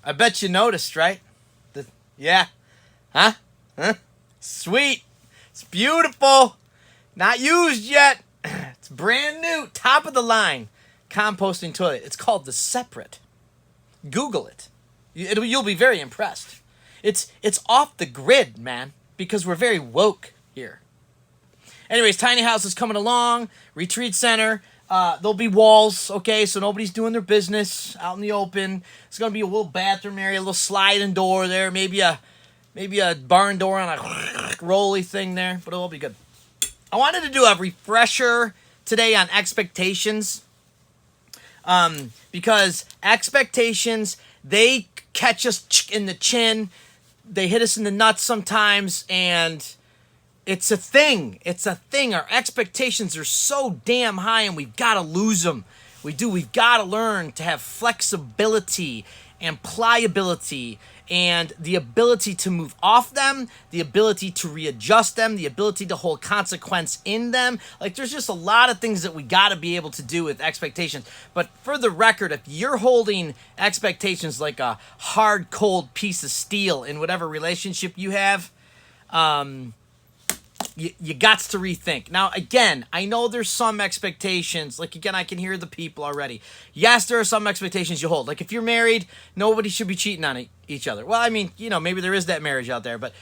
I bet you noticed, right? Yeah. Huh? Huh? Sweet. It's beautiful. Not used yet. It's brand new. Top of the line. Composting toilet. It's called the Separate. Google it. You'll be very impressed. It's off the grid, man, because we're very woke here. Anyways, tiny house is coming along. Retreat center. There'll be walls, okay, so nobody's doing their business out in the open. It's gonna be a little bathroom area, a little sliding door there, maybe a barn door on a rolly thing there, but it'll all be good. I wanted to do a refresher today on expectations, because expectations, they catch us in the chin, they hit us in the nuts sometimes, and it's a thing. It's a thing. Our expectations are so damn high, and we've got to lose them. We've got to learn to have flexibility and pliability and the ability to move off them, the ability to readjust them, the ability to hold consequence in them. Like, there's just a lot of things that we got to be able to do with expectations. But for the record, if you're holding expectations like a hard, cold piece of steel in whatever relationship you have, you got to rethink. Now, again, I know there's some expectations. Like, again, I can hear the people already. Yes, there are some expectations you hold. Like, if you're married, nobody should be cheating on each other. Well, I mean, maybe there is that marriage out there. But,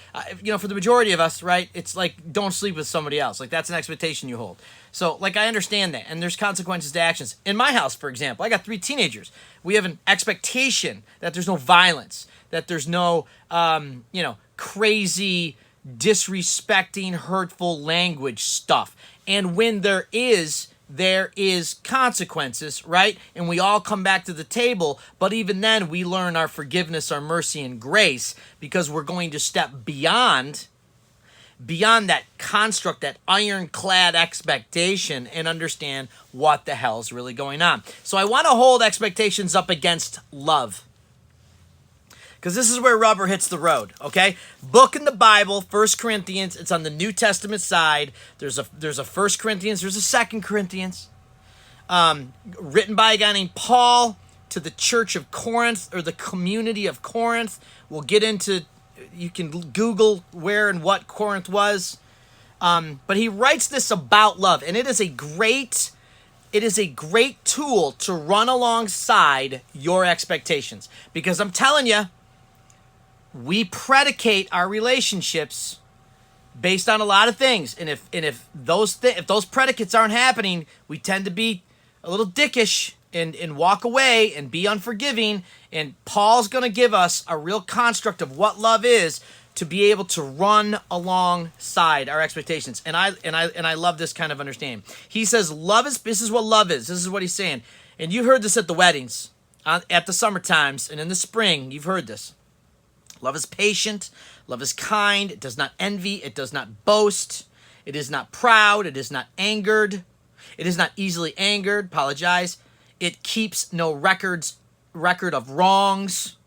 for the majority of us, right, it's like, don't sleep with somebody else. Like, that's an expectation you hold. So, like, I understand that. And there's consequences to actions. In my house, for example, I got 3 teenagers. We have an expectation that there's no violence, that there's no, crazy, disrespecting, hurtful language stuff. And when there is consequences, right? And we all come back to the table, but even then we learn our forgiveness, our mercy, and grace, because we're going to step beyond that construct, that ironclad expectation, and understand what the hell's really going on. So I want to hold expectations up against love, because this is where rubber hits the road, okay? Book in the Bible, 1 Corinthians. It's on the New Testament side. There's a 1 Corinthians. There's a 2 Corinthians. Written by a guy named Paul to the church of Corinth, or the community of Corinth. We'll get into, you can Google where and what Corinth was. But he writes this about love, and it is a great tool to run alongside your expectations. Because I'm telling you, we predicate our relationships based on a lot of things, and if those predicates aren't happening, we tend to be a little dickish and walk away and be unforgiving. And Paul's going to give us a real construct of what love is to be able to run alongside our expectations. And I love this kind of understanding. He says, this is what love is. This is what he's saying. And you heard this at the weddings, at the summer times, and in the spring. You've heard this. Love is patient. Love is kind. It does not envy. It does not boast. It is not proud. It is not angered. It is not easily angered. Apologize. It keeps no record of wrongs.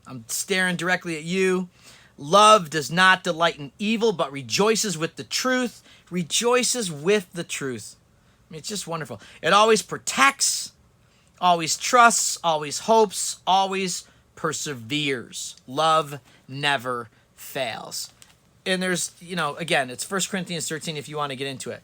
I'm staring directly at you. Love does not delight in evil, but rejoices with the truth. Rejoices with the truth. I mean, it's just wonderful. It always protects, always trusts, always hopes, always perseveres. Love never fails. And there's, again, it's 1 Corinthians 13 if you want to get into it.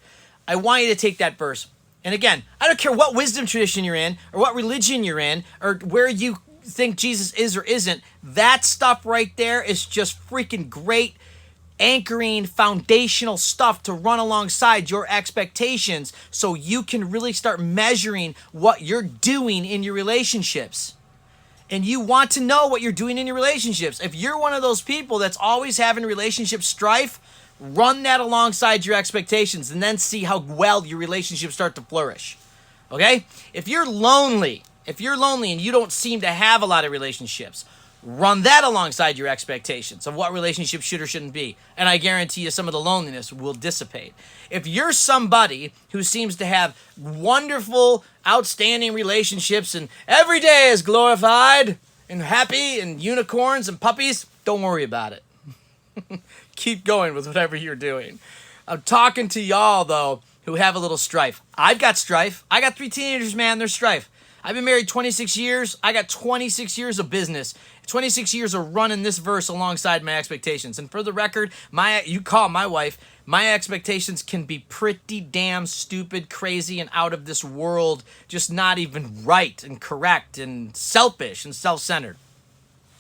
I want you to take that verse. And again, I don't care what wisdom tradition you're in, or what religion you're in, or where you think Jesus is or isn't. That stuff right there is just freaking great, anchoring, foundational stuff to run alongside your expectations, so you can really start measuring what you're doing in your relationships. And you want to know what you're doing in your relationships. If you're one of those people that's always having relationship strife, run that alongside your expectations, and then see how well your relationships start to flourish. Okay? If you're lonely and you don't seem to have a lot of relationships, run that alongside your expectations of what relationships should or shouldn't be. And I guarantee you some of the loneliness will dissipate. If you're somebody who seems to have wonderful, outstanding relationships and every day is glorified and happy and unicorns and puppies, don't worry about it. Keep going with whatever you're doing. I'm talking to y'all, though, who have a little strife. I've got strife. I got 3 teenagers, man. There's strife. I've been married 26 years. I got 26 years of business, 26 years of running this verse alongside my expectations. And for the record, you call my wife, my expectations can be pretty damn stupid, crazy, and out of this world, just not even right and correct and selfish and self-centered.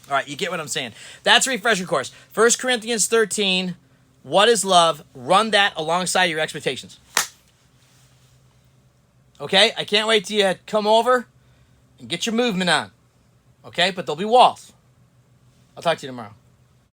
All right, you get what I'm saying. That's a refresher course. 1 Corinthians 13, what is love? Run that alongside your expectations. Okay, I can't wait till you come over and get your movement on. Okay, but there'll be walls. I'll talk to you tomorrow.